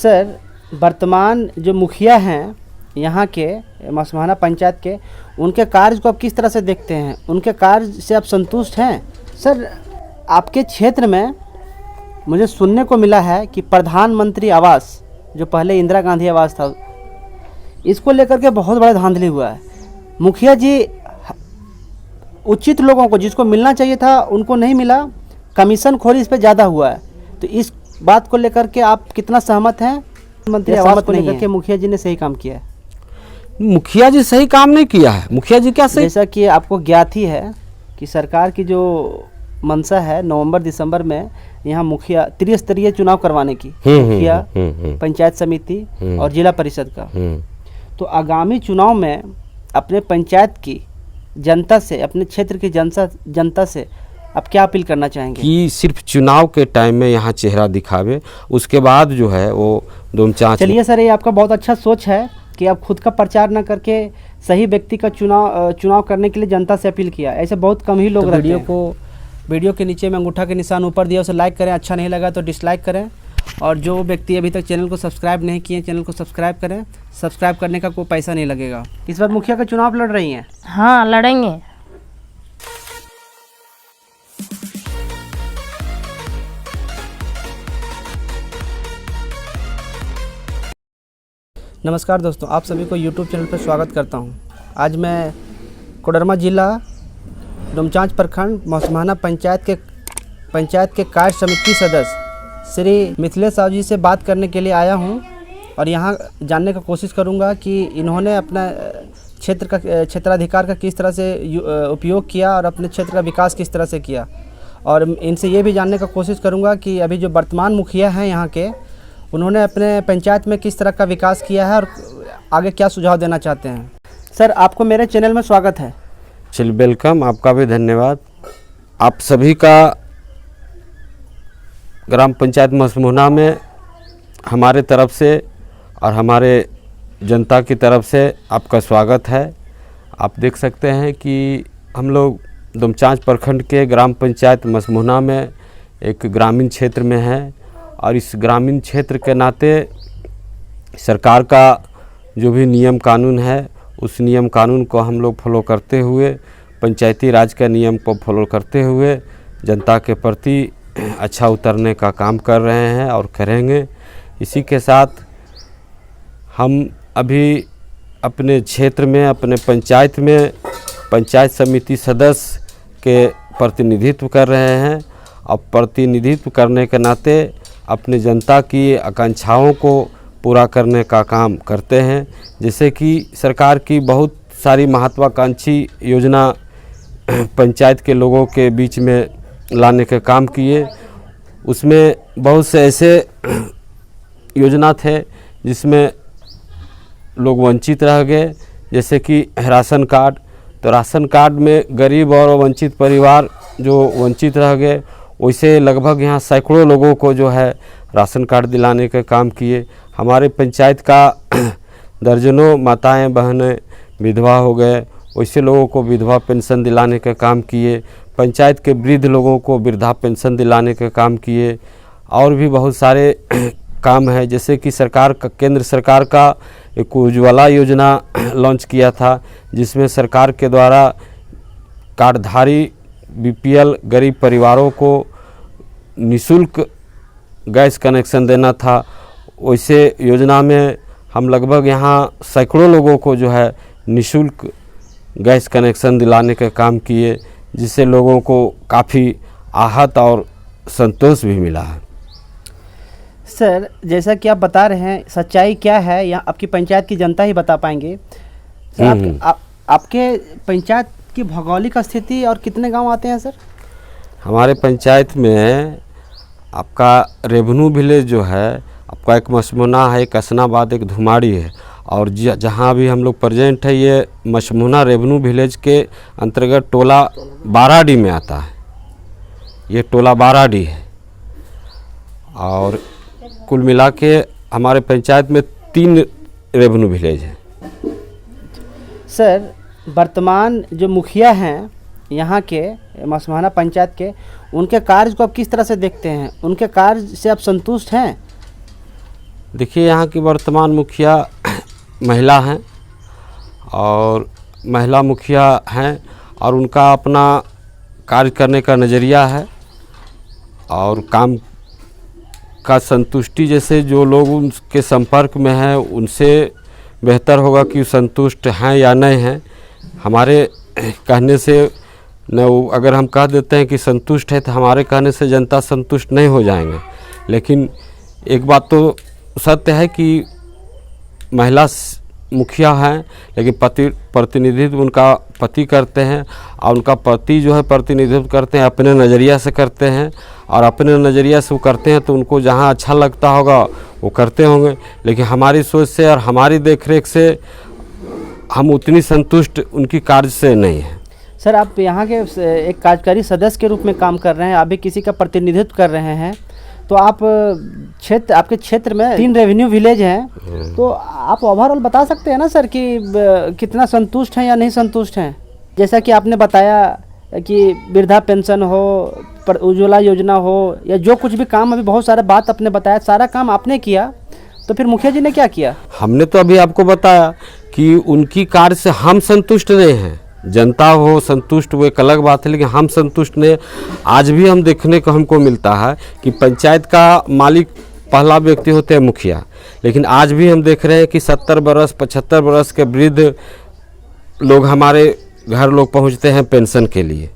Sir, वर्तमान जो मुखिया हैं यहाँ के मसमाना पंचायत के, उनके कार्य को आप किस तरह से देखते हैं? उनके कार्य से आप संतुष्ट हैं? सर, आपके क्षेत्र में मुझे सुनने को मिला है कि प्रधानमंत्री आवास, जो पहले इंदिरा गांधी आवास था, इसको लेकर के बहुत बड़ा धांधली हुआ है। मुखिया जी उचित लोगों को, जिसको मिलना चाहिए था उनको नहीं मिला, कमीशन खोरी इस पर ज़्यादा हुआ है। तो इस बात को लेकर के आप कितना सहमत हैं? मंत्री आवास को लेकर के मुखिया जी ने सही काम किया है? मुखिया जी सही काम नहीं किया है। मुखिया जी क्या सही, जैसा कि आपको ज्ञात ही है कि सरकार की जो मंशा है नवंबर दिसंबर में यहाँ मुखिया त्रिस्तरीय चुनाव करवाने की, मुखिया, पंचायत समिति और जिला परिषद का। तो आगामी चुनाव में अपने पंचायत की जनता से, अपने क्षेत्र की जनता से आप क्या अपील करना चाहेंगे? कि सिर्फ चुनाव के टाइम में यहाँ चेहरा दिखावे, उसके बाद जो है वो दुमचांच। चलिए सर, ये आपका बहुत अच्छा सोच है कि आप खुद का प्रचार न करके सही व्यक्ति का चुनाव करने के लिए जनता से अपील किया। ऐसे बहुत कम ही लोग रहते हैं। वीडियो के नीचे में अंगूठा के निशान ऊपर दिया, उसे लाइक करें, अच्छा नहीं लगा तो डिसलाइक करें। और जो व्यक्ति अभी तक चैनल को सब्सक्राइब नहीं किए, चैनल को सब्सक्राइब करें। सब्सक्राइब करने का कोई पैसा नहीं लगेगा। इस बार मुखिया का चुनाव लड़ रही हैं? हाँ, लड़ेंगे। नमस्कार दोस्तों, आप सभी को YouTube चैनल पर स्वागत करता हूं। आज मैं कोडरमा जिला डुमचांच प्रखंड मसमाना पंचायत के कार्य समिति सदस्य श्री मिथिलेश साहू जी से बात करने के लिए आया हूं और यहां जानने का कोशिश करूंगा कि इन्होंने अपना क्षेत्राधिकार का किस तरह से उपयोग किया और अपने क्षेत्र का विकास किस तरह से किया। और इनसे ये भी जानने का कोशिश करूँगा कि अभी जो वर्तमान मुखिया हैं यहाँ के, उन्होंने अपने पंचायत में किस तरह का विकास किया है और आगे क्या सुझाव देना चाहते हैं। सर, आपको मेरे चैनल में स्वागत है। चलिए, वेलकम, आपका भी धन्यवाद। आप सभी का ग्राम पंचायत मसमुना में हमारे तरफ से और हमारे जनता की तरफ से आपका स्वागत है। आप देख सकते हैं कि हम लोग दुमचांच प्रखंड के ग्राम पंचायत मसमुना में एक ग्रामीण क्षेत्र में है और इस ग्रामीण क्षेत्र के नाते सरकार का जो भी नियम कानून है, उस नियम कानून को हम लोग फॉलो करते हुए, पंचायती राज के नियम को फॉलो करते हुए जनता के प्रति अच्छा उतरने का काम कर रहे हैं और करेंगे। इसी के साथ हम अभी अपने क्षेत्र में, अपने पंचायत में पंचायत समिति सदस्य के प्रतिनिधित्व कर रहे हैं और प्रतिनिधित्व करने के नाते अपने जनता की आकांक्षाओं को पूरा करने का काम करते हैं। जैसे कि सरकार की बहुत सारी महत्वाकांक्षी योजना पंचायत के लोगों के बीच में लाने के काम किए। उसमें बहुत से ऐसे योजना थे जिसमें लोग वंचित रह गए, जैसे कि राशन कार्ड। तो राशन कार्ड में गरीब और वंचित परिवार जो वंचित रह गए, वैसे लगभग यहाँ सैकड़ों लोगों को जो है राशन कार्ड दिलाने का काम किए। हमारे पंचायत का दर्जनों माताएं बहनें विधवा हो गए, वैसे लोगों को विधवा पेंशन दिलाने का काम किए। पंचायत के वृद्ध लोगों को वृद्धा पेंशन दिलाने का काम किए। और भी बहुत सारे काम है, जैसे कि केंद्र सरकार का एक उज्ज्वला योजना लॉन्च किया था, जिसमें सरकार के द्वारा कार्डधारी BPL गरीब परिवारों को निःशुल्क गैस कनेक्शन देना था। वैसे योजना में हम लगभग यहाँ सैकड़ों लोगों को जो है निःशुल्क गैस कनेक्शन दिलाने का काम किए, जिससे लोगों को काफ़ी आहत और संतोष भी मिला है। सर, जैसा कि आप बता रहे हैं, सच्चाई क्या है यहाँ आपकी पंचायत की जनता ही बता पाएंगे। सर, आपके पंचायत की भौगोलिक स्थिति और कितने गांव आते हैं सर? हमारे पंचायत में आपका रेवन्यू विलेज जो है, आपका एक मसमुना है, एक असनाबाद, एक धुमाड़ी है। और जहाँ भी हम लोग प्रेजेंट है, ये मसमुना रेवन्यू विलेज के अंतर्गत टोला बाराडी में आता है। ये टोला बाराडी है और कुल मिला के हमारे पंचायत में 3 रेवन्यू विलेज हैं। सर, वर्तमान जो मुखिया हैं यहाँ के मसमाना पंचायत के, उनके कार्य को आप किस तरह से देखते हैं? उनके कार्य से आप संतुष्ट हैं? देखिए, यहाँ की वर्तमान मुखिया महिला हैं और महिला मुखिया हैं और उनका अपना कार्य करने का नज़रिया है और काम का संतुष्टि, जैसे जो लोग उनके संपर्क में हैं उनसे बेहतर होगा कि संतुष्ट हैं या नहीं हैं। हमारे कहने से न, अगर हम कह देते हैं कि संतुष्ट है तो हमारे कहने से जनता संतुष्ट नहीं हो जाएंगे। लेकिन एक बात तो सत्य है कि महिला मुखिया हैं, लेकिन प्रतिनिधित्व उनका पति करते हैं और उनका पति जो है प्रतिनिधित्व करते हैं अपने नज़रिया से करते हैं और अपने नज़रिया से वो करते हैं तो उनको जहाँ अच्छा लगता होगा वो करते होंगे। लेकिन हमारी सोच से और हमारी देखरेख से हम उतनी संतुष्ट उनकी कार्य से नहीं हैं। सर, आप यहाँ के एक कार्यकारी सदस्य के रूप में काम कर रहे हैं, आप भी किसी का प्रतिनिधित्व कर रहे हैं, तो आप आपके क्षेत्र में 3 रेवेन्यू विलेज हैं, तो आप ओवरऑल बता सकते हैं ना सर कि कितना संतुष्ट हैं या नहीं संतुष्ट हैं? जैसा कि आपने बताया कि वृद्धा पेंशन हो, उज्ज्वला योजना हो या जो कुछ भी काम, अभी बहुत सारा बात आपने बताया, सारा काम आपने किया, तो फिर मुखिया जी ने क्या किया? हमने तो अभी आपको बताया कि उनकी कार्य से हम संतुष्ट नहीं हैं। जनता हो संतुष्ट वो एक अलग बात है, लेकिन हम संतुष्ट नहीं। आज भी हम देखने को हमको मिलता है कि पंचायत का मालिक पहला व्यक्ति होते हैं मुखिया, लेकिन आज भी हम देख रहे हैं कि 70 बरस 75 बरस के वृद्ध लोग हमारे घर लोग पहुंचते हैं पेंशन के लिए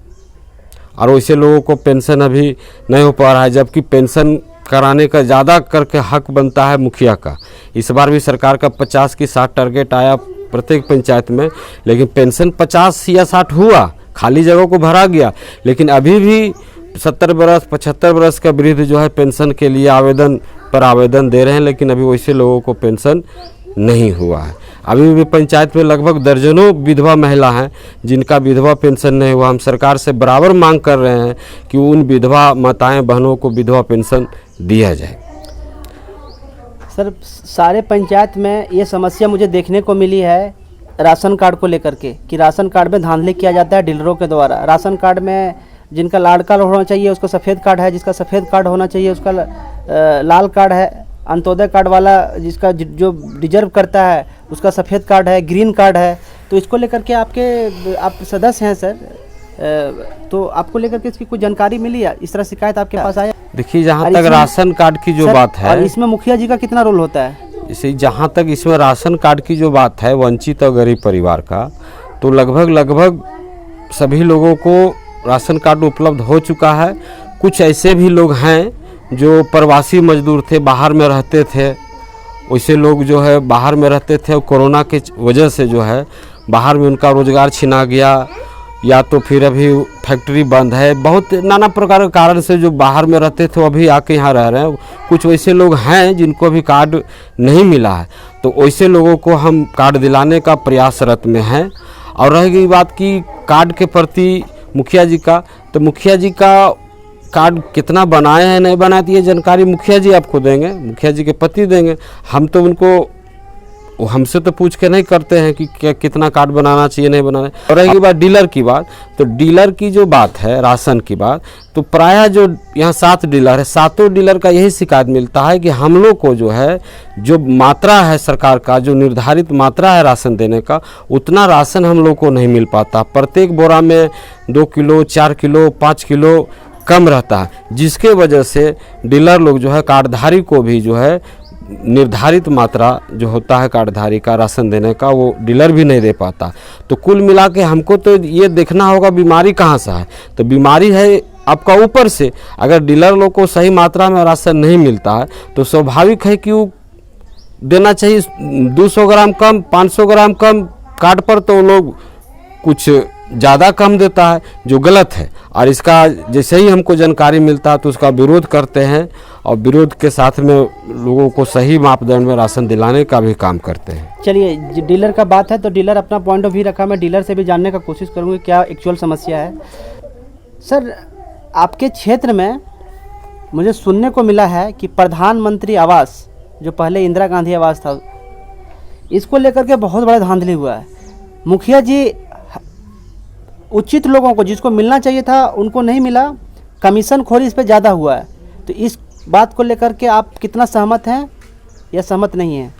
और वैसे लोगों को पेंशन अभी नहीं हो पा रहा है, जबकि पेंशन कराने का ज़्यादा करके हक बनता है मुखिया का। इस बार भी सरकार का 50 की 60 टारगेट आया प्रत्येक पंचायत में, लेकिन पेंशन 50 या 60 हुआ, खाली जगहों को भरा गया, लेकिन अभी भी 70 बरस 75 बरस का वृद्ध जो है पेंशन के लिए आवेदन दे रहे हैं, लेकिन अभी वैसे लोगों को पेंशन नहीं हुआ है। अभी भी पंचायत में लगभग दर्जनों विधवा महिला हैं जिनका विधवा पेंशन नहीं हुआ। हम सरकार से बराबर मांग कर रहे हैं कि उन विधवा माताएं बहनों को विधवा पेंशन दिया जाए। सर, सारे पंचायत में ये समस्या मुझे देखने को मिली है राशन कार्ड को लेकर के, कि राशन कार्ड में धांधली किया जाता है डीलरों के द्वारा। राशन कार्ड में जिनका लाल कार्ड होना चाहिए उसका सफ़ेद कार्ड है, जिसका सफ़ेद कार्ड होना चाहिए उसका लाल कार्ड है, अंत्योदय कार्ड वाला जिसका जो डिजर्व करता है उसका सफ़ेद कार्ड है, ग्रीन कार्ड है। तो इसको लेकर के आप सदस्य हैं सर, तो आपको लेकर के इसकी कुछ जानकारी मिली है? इस तरह शिकायत आपके पास आया? देखिए, जहाँ तक राशन कार्ड की जो बात है, और इसमें मुखिया जी का कितना रोल होता है? इसे जहाँ तक इसमें राशन कार्ड की जो बात है वंचित और गरीब परिवार का, तो लगभग सभी लोगों को राशन कार्ड उपलब्ध हो चुका है। कुछ ऐसे भी लोग हैं जो प्रवासी मजदूर थे, बाहर में रहते थे, वैसे लोग जो है बाहर में रहते थे और कोरोना के वजह से जो है बाहर में उनका रोज़गार छिना गया, या तो फिर अभी फैक्ट्री बंद है, बहुत नाना प्रकार के कारण से जो बाहर में रहते थे वो अभी आके यहाँ रह रहे हैं। कुछ वैसे लोग हैं जिनको अभी कार्ड नहीं मिला है, तो वैसे लोगों को हम कार्ड दिलाने का प्रयासरत में हैं। और रह गई बात की कार्ड के प्रति मुखिया जी का, तो मुखिया जी का कार्ड कितना बनाए हैं नहीं बनाए, तो ये जानकारी मुखिया जी आपको देंगे, मुखिया जी के पति देंगे। हम तो उनको हमसे तो पूछ के नहीं करते हैं कि क्या कितना कार्ड बनाना चाहिए नहीं बनाना। और रही बात डीलर की बात, तो डीलर की जो बात है राशन की बात, तो प्रायः जो यहाँ 7 डीलर है, 7 डीलर का यही शिकायत मिलता है कि हम लोग को जो है जो मात्रा है सरकार का जो निर्धारित मात्रा है राशन देने का, उतना राशन हम लोग को नहीं मिल पाता। प्रत्येक बोरा में 2 किलो 4 किलो 5 किलो कम रहता है, जिसके वजह से डीलर लोग जो है कार्डधारी को भी जो है निर्धारित मात्रा जो होता है कार्डधारी का राशन देने का वो डीलर भी नहीं दे पाता। तो कुल मिला के हमको तो ये देखना होगा बीमारी कहाँ से है। तो बीमारी है आपका ऊपर से। अगर डीलर लोग को सही मात्रा में राशन नहीं मिलता है तो स्वाभाविक है कि वो देना चाहिए 200 ग्राम कम 500 ग्राम कम कार्ड पर, तो लोग कुछ ज़्यादा कम देता है जो गलत है। और इसका जैसे ही हमको जानकारी मिलता है तो उसका विरोध करते हैं और विरोध के साथ में लोगों को सही मापदंड में राशन दिलाने का भी काम करते हैं। चलिए, डीलर का बात है तो डीलर अपना पॉइंट ऑफ व्यू रखा, मैं डीलर से भी जानने का कोशिश करूँगी क्या एक्चुअल समस्या है। सर, आपके क्षेत्र में मुझे सुनने को मिला है कि प्रधानमंत्री आवास जो पहले इंदिरा गांधी आवास था, इसको लेकर के बहुत बड़ा धांधली हुआ है। मुखिया जी उचित लोगों को जिसको मिलना चाहिए था उनको नहीं मिला, कमीशन खोरी इस पर ज़्यादा हुआ है। तो इस बात को लेकर के आप कितना सहमत हैं या सहमत नहीं है?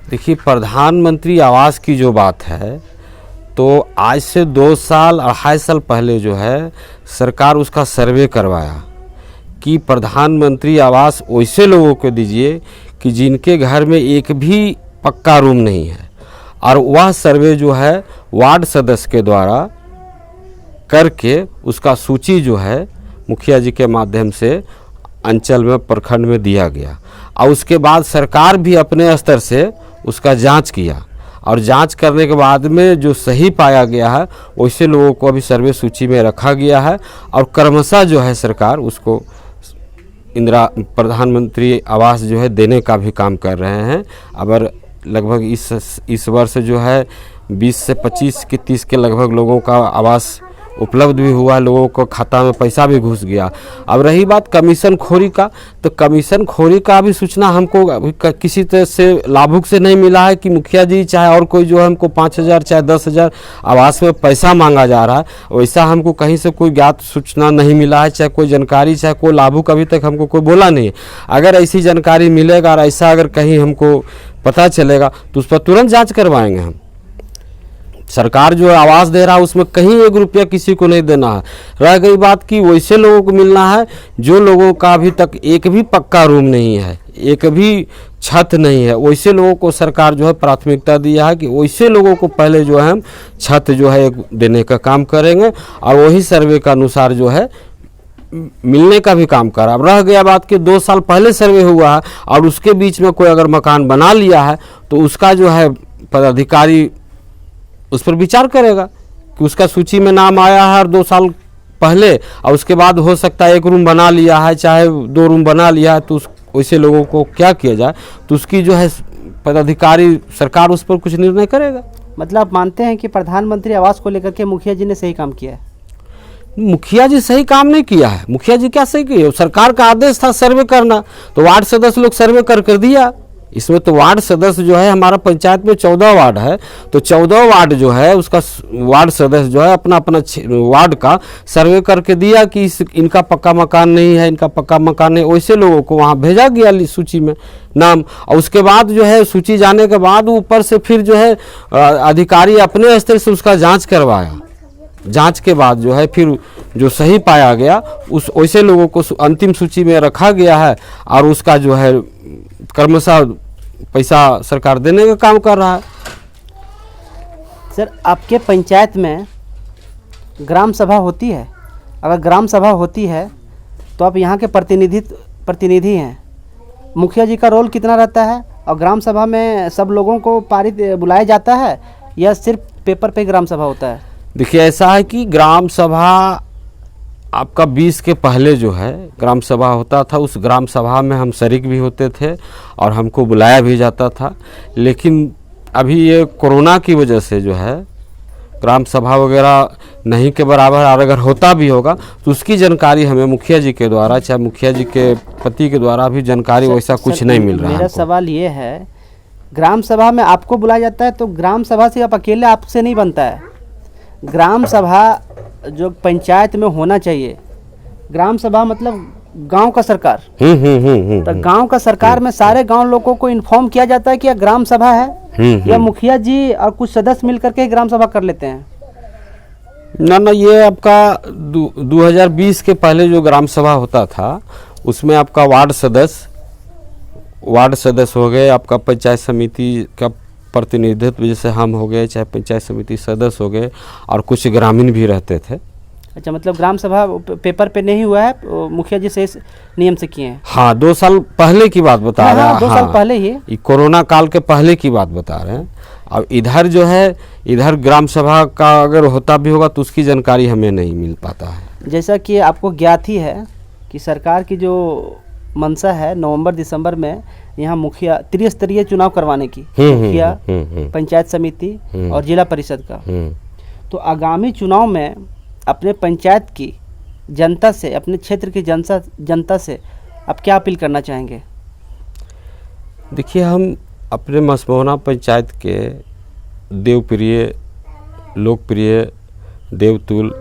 देखिए, प्रधानमंत्री आवास की जो बात है, तो आज से 2 साल 2.5 साल पहले जो है सरकार उसका सर्वे करवाया कि प्रधानमंत्री आवास वैसे लोगों को दीजिए कि जिनके घर में एक भी पक्का रूम नहीं है। और वह सर्वे जो है वार्ड सदस्य के द्वारा करके उसका सूची जो है मुखिया जी के माध्यम से अंचल में, प्रखंड में दिया गया। और उसके बाद सरकार भी अपने स्तर से उसका जांच किया, और जांच करने के बाद में जो सही पाया गया है वैसे लोगों को अभी सर्वे सूची में रखा गया है। और क्रमशः जो है सरकार उसको इंदिरा प्रधानमंत्री आवास जो है देने का भी काम कर रहे हैं। अगर लगभग इस वर्ष जो है 20 से 25 के 30 के लगभग लोगों का आवास उपलब्ध भी हुआ, लोगों को खाता में पैसा भी घुस गया। अब रही बात कमीशन खोरी का, तो कमीशन खोरी का भी सूचना हमको अभी किसी तरह से लाभुक से नहीं मिला है कि मुखिया जी चाहे और कोई जो है हमको 5,000 चाहे 10,000 आवास में पैसा मांगा जा रहा है, वैसा हमको कहीं से कोई ज्ञात सूचना नहीं मिला है, चाहे कोई जानकारी, चाहे कोई लाभुक अभी तक हमको कोई बोला नहीं। अगर ऐसी जानकारी मिलेगा और ऐसा अगर कहीं हमको पता चलेगा तो उस पर तुरंत जाँच करवाएंगे हम। सरकार जो आवास दे रहा है उसमें कहीं 1 रुपया किसी को नहीं देना है। रह गई बात कि वैसे लोगों को मिलना है जो लोगों का अभी तक एक भी पक्का रूम नहीं है, एक भी छत नहीं है, वैसे लोगों को सरकार जो है प्राथमिकता दिया है कि वैसे लोगों को पहले जो है हम छत जो है देने का काम करेंगे, और वही सर्वे के अनुसार जो है मिलने का भी काम करा। अब रह गया बात कि 2 साल पहले सर्वे हुआ है और उसके बीच में कोई अगर मकान बना लिया है तो उसका जो है पदाधिकारी उस पर विचार करेगा कि उसका सूची में नाम आया है और 2 साल पहले, और उसके बाद हो सकता है 1 रूम बना लिया है, चाहे 2 रूम बना लिया है, तो वैसे लोगों को क्या किया जाए, तो उसकी जो है पदाधिकारी सरकार उस पर कुछ निर्णय करेगा। मतलब आप मानते हैं कि प्रधानमंत्री आवास को लेकर के मुखिया जी ने सही काम किया है? मुखिया जी सही काम नहीं किया है। मुखिया जी क्या सही किया? सरकार का आदेश था सर्वे करना, तो वार्ड सदस्य लोग सर्वे कर दिया। इसमें तो वार्ड सदस्य जो है, हमारा पंचायत में 14 वार्ड है, तो 14 वार्ड जो है उसका वार्ड सदस्य जो है अपना अपना वार्ड का सर्वे करके दिया कि इनका पक्का मकान नहीं है, इनका पक्का मकान नहीं, वैसे लोगों को वहाँ भेजा गया सूची में नाम। और उसके बाद जो है सूची जाने के बाद ऊपर से फिर जो है अधिकारी अपने स्तर से उसका जाँच करवाया। जांच के बाद जो है फिर जो सही पाया गया उस वैसे लोगों को अंतिम सूची में रखा गया है, और उसका जो है क्रमशः पैसा सरकार देने का काम कर रहा है। सर, आपके पंचायत में ग्राम सभा होती है? अगर ग्राम सभा होती है तो आप यहाँ के प्रतिनिधि हैं, मुखिया जी का रोल कितना रहता है? और ग्राम सभा में सब लोगों को बुलाया जाता है या सिर्फ पेपर पे ग्राम सभा होता है? देखिए, ऐसा है कि ग्राम सभा आपका 20 के पहले जो है ग्राम सभा होता था, उस ग्राम सभा में हम शरीक भी होते थे और हमको बुलाया भी जाता था। लेकिन अभी ये कोरोना की वजह से जो है ग्राम सभा वगैरह नहीं के बराबर, और अगर होता भी होगा तो उसकी जानकारी हमें मुखिया जी के द्वारा, चाहे मुखिया जी के पति के द्वारा भी जानकारी वैसा कुछ नहीं मिल रहा है। मेरा सवाल ये है, ग्राम सभा में आपको बुलाया जाता है तो ग्राम सभा से आप अकेले आपसे नहीं बनता है। ग्राम सभा जो पंचायत में होना चाहिए, ग्राम सभा मतलब गांव का सरकार। तो गांव का सरकार में सारे गांव लोगों को इन्फॉर्म किया जाता है कि यह ग्राम सभा है, या मुखिया जी और कुछ सदस्य मिलकर के ग्राम सभा कर लेते हैं? ना, ये आपका 2020 के पहले जो ग्राम सभा होता था उसमें आपका वार्ड सदस्य हो गए, आपका पंचायत समिति का प्रतिनिधित्व जैसे हम हो गए, चाहे पंचायत समिति सदस्य हो गए, और कुछ ग्रामीण भी रहते थे। अच्छा, मतलब ग्राम सभा पेपर पे नहीं हुआ है, मुखिया जी से इस नियम से किए हैं? हाँ, 2 साल पहले की बात बता रहे हैं। 2 साल पहले ही, कोरोना काल के पहले की बात बता रहे हैं। अब इधर जो है, इधर ग्राम सभा का अगर होता भी होगा तो उसकी जानकारी हमें नहीं मिल पाता है। जैसा कि आपको ज्ञात ही है कि सरकार की जो मंशा है नवंबर-दिसंबर में यहाँ मुखिया त्रिस्तरीय चुनाव करवाने की, मुखिया, पंचायत समिति और जिला परिषद का। तो आगामी चुनाव में अपने पंचायत की जनता से, अपने क्षेत्र की जनता से आप क्या अपील करना चाहेंगे? देखिए, हम अपने मसमोहना पंचायत के देवप्रिय, लोकप्रिय, देवतुल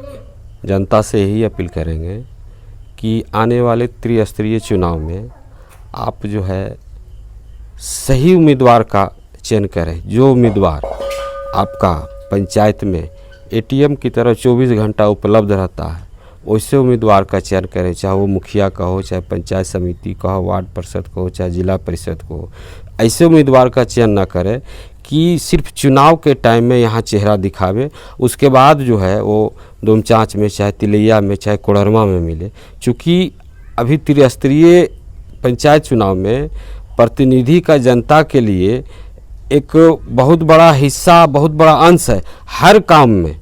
जनता से यही अपील करेंगे कि आने वाले त्रिस्तरीय चुनाव में आप जो है सही उम्मीदवार का चयन करें। जो उम्मीदवार आपका पंचायत में एटीएम की तरह 24 घंटा उपलब्ध रहता है, वैसे उम्मीदवार का चयन करें, चाहे वो मुखिया का हो, चाहे पंचायत समिति का हो, वार्ड परिषद का हो, चाहे जिला परिषद को हो। ऐसे उम्मीदवार का चयन ना करें कि सिर्फ चुनाव के टाइम में यहाँ चेहरा दिखावे, उसके बाद जो है वो डोमचांच में, चाहे तिलैया में, चाहे कोडरमा में मिले। चूँकि अभी त्रिस्तरीय पंचायत चुनाव में प्रतिनिधि का जनता के लिए एक बहुत बड़ा हिस्सा, बहुत बड़ा अंश है। हर काम में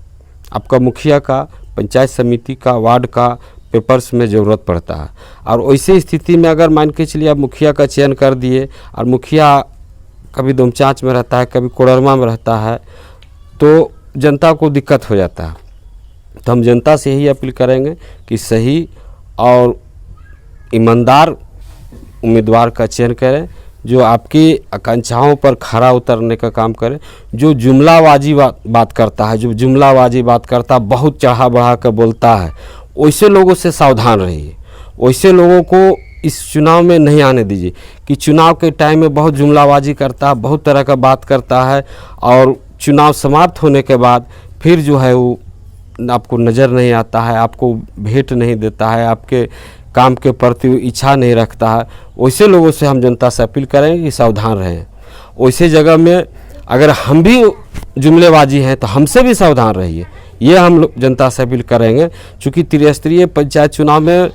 आपका मुखिया का, पंचायत समिति का, वार्ड का पेपर्स में ज़रूरत पड़ता है। और वैसे स्थिति में अगर मान के चलिए आप मुखिया का चयन कर दिए और मुखिया कभी डोमचांच में रहता है, कभी कोडरमा में रहता है, तो जनता को दिक्कत हो जाता है। तो हम जनता से यही अपील करेंगे कि सही और ईमानदार उम्मीदवार का चयन करें, जो आपकी आकांक्षाओं पर खरा उतरने का काम करे। जो जुमलाबाजी बात करता है, जो जुमलाबाजी बात करता है, बहुत चढ़ा बढ़ा कर बोलता है, वैसे लोगों से सावधान रहिए। वैसे लोगों को इस चुनाव में नहीं आने दीजिए कि चुनाव के टाइम में बहुत जुमलाबाजी करता है, बहुत तरह का बात करता है, और चुनाव समाप्त होने के बाद फिर जो है वो आपको नज़र नहीं आता है, आपको भेंट नहीं देता है, आपके काम के प्रति इच्छा नहीं रखता है। वैसे लोगों से हम जनता से अपील करेंगे कि सावधान रहें। वैसे जगह में अगर हम भी जुमलेबाजी हैं तो हमसे भी सावधान रहिए, ये हम लोग जनता से अपील करेंगे। चूँकि त्रिस्तरीय पंचायत चुनाव में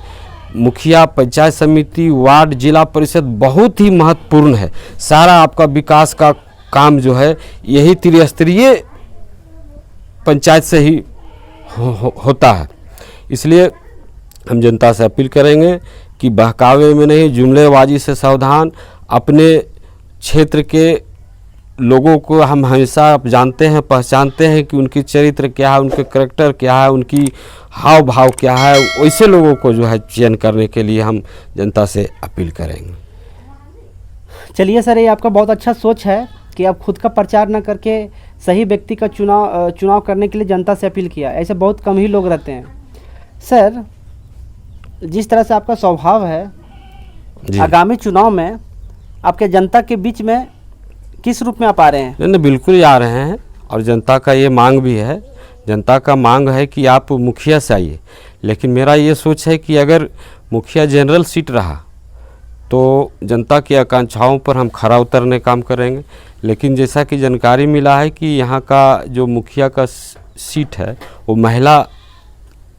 मुखिया, पंचायत समिति, वार्ड, जिला परिषद बहुत ही महत्वपूर्ण है। सारा आपका विकास का काम जो है यही त्रिस्तरीय पंचायत से ही होता है। इसलिए हम जनता से अपील करेंगे कि बहकावे में नहीं, जुमलेबाजी से सावधान। अपने क्षेत्र के लोगों को हम हमेशा आप जानते हैं, पहचानते हैं कि उनकी चरित्र क्या है, उनके करैक्टर क्या है, उनकी हाव भाव क्या है। वैसे लोगों को जो है चयन करने के लिए हम जनता से अपील करेंगे। चलिए सर, ये आपका बहुत अच्छा सोच है कि आप खुद का प्रचार न करके सही व्यक्ति का चुनाव करने के लिए जनता से अपील किया। ऐसे बहुत कम ही लोग रहते हैं। सर, जिस तरह से आपका स्वभाव है, आगामी चुनाव में आपके जनता के बीच में किस रूप में आप आ रहे हैं? नहीं, बिल्कुल ही आ रहे हैं, और जनता का ये मांग भी है। जनता का मांग है कि आप मुखिया से आइए, लेकिन मेरा ये सोच है कि अगर मुखिया जनरल सीट रहा तो जनता की आकांक्षाओं पर हम खरा उतरने काम करेंगे। लेकिन जैसा कि जानकारी मिला है कि यहाँ का जो मुखिया का सीट है वो महिला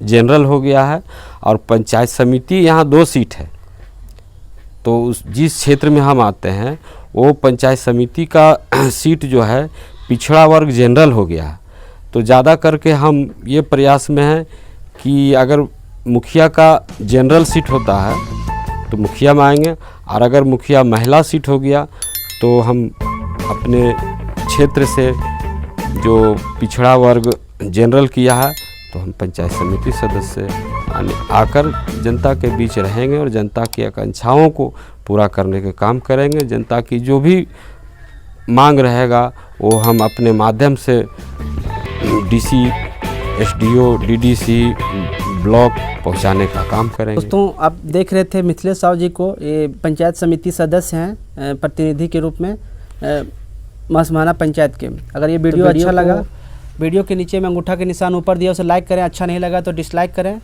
जनरल हो गया है, और पंचायत समिति यहाँ 2 सीट है। तो जिस क्षेत्र में हम आते हैं वो पंचायत समिति का सीट जो है पिछड़ा वर्ग जनरल हो गया है। तो ज़्यादा करके हम ये प्रयास में हैं कि अगर मुखिया का जनरल सीट होता है तो मुखिया में आएंगे, और अगर मुखिया महिला सीट हो गया तो हम अपने क्षेत्र से जो पिछड़ा वर्ग जनरल किया है तो हम पंचायत समिति सदस्य आकर जनता के बीच रहेंगे और जनता की आकांक्षाओं को पूरा करने के काम करेंगे। जनता की जो भी मांग रहेगा वो हम अपने माध्यम से डीसी, एसडीओ, डीडीसी, ब्लॉक पहुंचाने का काम करेंगे। दोस्तों, आप देख रहे थे मिथिलेश साहू जी को। ये पंचायत समिति सदस्य हैं, प्रतिनिधि के रूप में मसमाना पंचायत के। अगर ये वीडियो अच्छा लगा, वीडियो के नीचे में अंगूठा के निशान ऊपर दिया, उसे लाइक करें। अच्छा नहीं लगा तो डिसलाइक करें।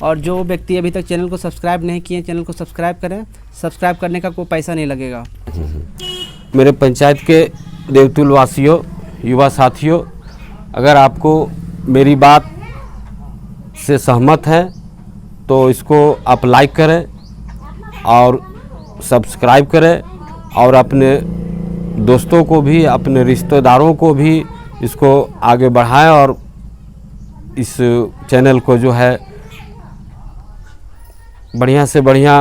और जो व्यक्ति अभी तक चैनल को सब्सक्राइब नहीं किए, चैनल को सब्सक्राइब करें। सब्सक्राइब करने का कोई पैसा नहीं लगेगा। मेरे पंचायत के देवतुल वासियों, युवा साथियों, अगर आपको मेरी बात से सहमत हैं तो इसको आप लाइक करें और सब्सक्राइब करें, और अपने दोस्तों को भी, अपने रिश्तेदारों को भी इसको आगे बढ़ाएं, और इस चैनल को जो है बढ़िया से बढ़िया,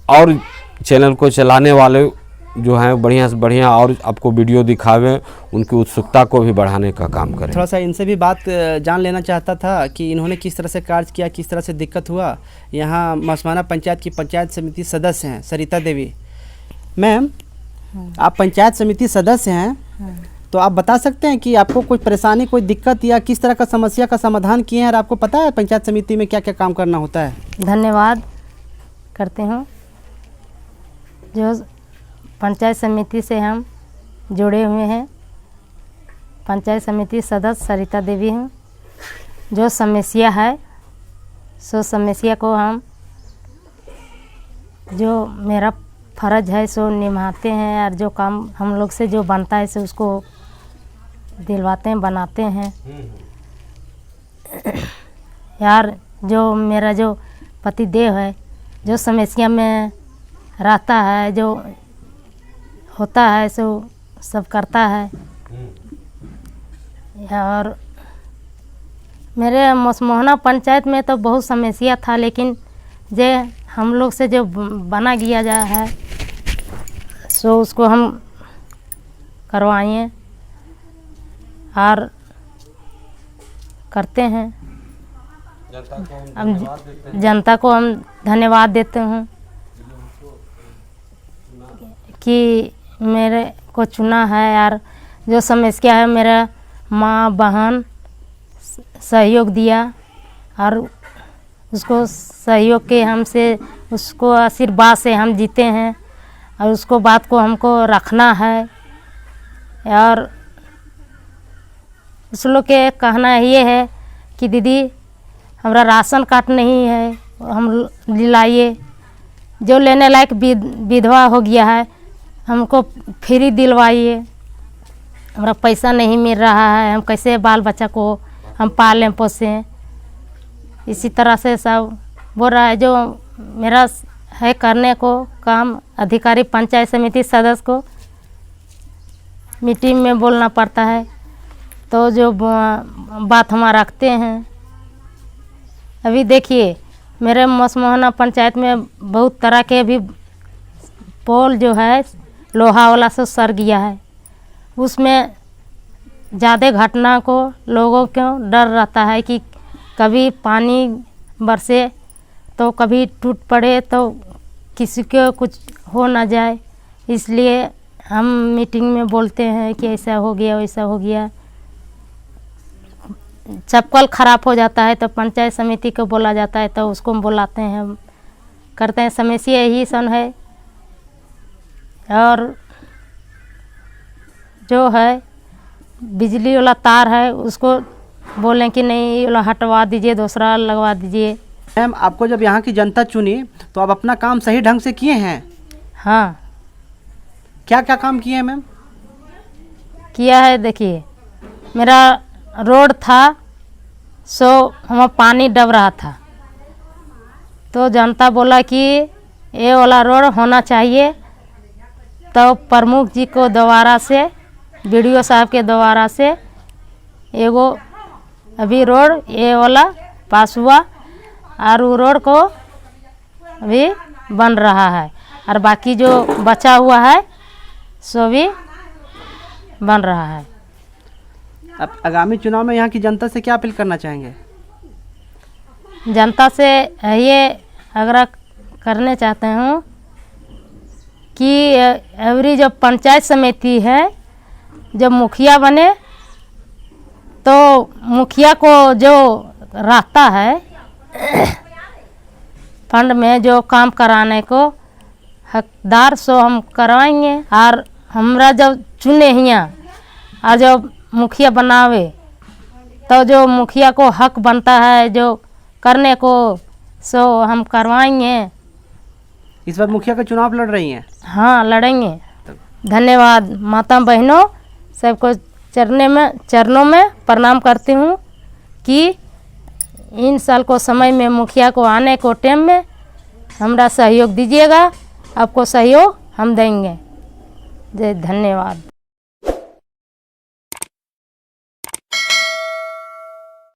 और चैनल को चलाने वाले जो हैं बढ़िया से बढ़िया और आपको वीडियो दिखावें, उनकी उत्सुकता को भी बढ़ाने का काम करें। थोड़ा सा इनसे भी बात जान लेना चाहता था कि इन्होंने किस तरह से कार्य किया, किस तरह से दिक्कत हुआ। यहाँ मसमाना पंचायत की पंचायत समिति सदस्य हैं सरिता देवी। मैम, आप पंचायत समिति सदस्य हैं, तो आप बता सकते हैं कि आपको कोई परेशानी, कोई दिक्कत या किस तरह का समस्या का समाधान किए हैं, और आपको पता है पंचायत समिति में क्या क्या काम करना होता है? धन्यवाद करते हूँ। जो पंचायत समिति से हम जुड़े हुए हैं। पंचायत समिति सदस्य सरिता देवी हूँ। जो समस्या है सो समस्या को हम जो मेरा फ़र्ज है सो निभाते हैं, और जो काम हम लोग से जो बनता है सो उसको दिलवाते हैं, बनाते हैं। यार जो मेरा जो पति देव है जो समस्या में रहता है, जो होता है सो सब करता है। और मेरे मसमोहना पंचायत में तो बहुत समस्या था, लेकिन जे हम लोग से जो बना गया जा है सो उसको हम करवाएं और करते हैं। जनता को हम धन्यवाद देते हैं कि मेरे को चुना है। और जो समस्या है मेरा माँ बहन सहयोग दिया, और उसको सहयोग के हमसे उसको आशीर्वाद से हम जीते हैं, और उसको बात को हमको रखना है। और उस लोग के कहना ये है कि दीदी हमारा राशन कार्ड नहीं है, हम दिलाइए। जो लेने लायक विधवा हो गया है हमको फ्री दिलवाइए। हमारा पैसा नहीं मिल रहा है, हम कैसे बाल बच्चा को हम पालें पोसें। इसी तरह से सब बोल रहा है। जो मेरा है करने को काम अधिकारी पंचायत समिति सदस्य को मीटिंग में बोलना पड़ता है, तो जो बात हम रखते हैं। अभी देखिए मेरे मसमोहना पंचायत में बहुत तरह के भी पोल जो है लोहा वाला से सर गया है। उसमें ज़्यादा घटना को लोगों को डर रहता है कि कभी पानी बरसे तो कभी टूट पड़े तो किसी को कुछ हो ना जाए। इसलिए हम मीटिंग में बोलते हैं कि ऐसा हो गया वैसा हो गया। चप्पल ख़राब हो जाता है तो पंचायत समिति को बोला जाता है, तो उसको बुलाते हैं, हम करते हैं। समस्या यही सन है। और जो है बिजली वाला तार है उसको बोलें कि नहीं ये वाला हटवा दीजिए, दूसरा लगवा दीजिए। मैम आपको जब यहाँ की जनता चुनी तो आप अपना काम सही ढंग से किए हैं? हाँ क्या क्या काम किए हैं मैम? किया है। देखिए मेरा रोड था सो हम पानी डब रहा था, तो जनता बोला कि ये वाला रोड होना चाहिए। तो प्रमुख जी को दोबारा से बीडीओ साहब के द्वारा से एगो अभी रोड ये वाला पास हुआ, और वो रोड को अभी बन रहा है। और बाकी जो बचा हुआ है सो भी बन रहा है। अब आगामी चुनाव में यहाँ की जनता से क्या अपील करना चाहेंगे? जनता से ये आग्रह करने चाहते हूँ कि एवरी जो पंचायत समिति है जब मुखिया बने तो मुखिया को जो रहता है फंड में जो काम कराने को हकदार सो हम करवाएंगे। और हमरा जब चुने हियाँ और जब मुखिया बनावे तो जो मुखिया को हक बनता है जो करने को सो हम करवाएंगे। इस बार मुखिया का चुनाव लड़ रही हैं? हाँ लड़ेंगे। धन्यवाद। माता बहनों सबको चरणों में प्रणाम करती हूँ कि इन साल को समय में मुखिया को आने को टाइम में हमरा सहयोग दीजिएगा। आपको सहयोग हम देंगे। जय धन्यवाद।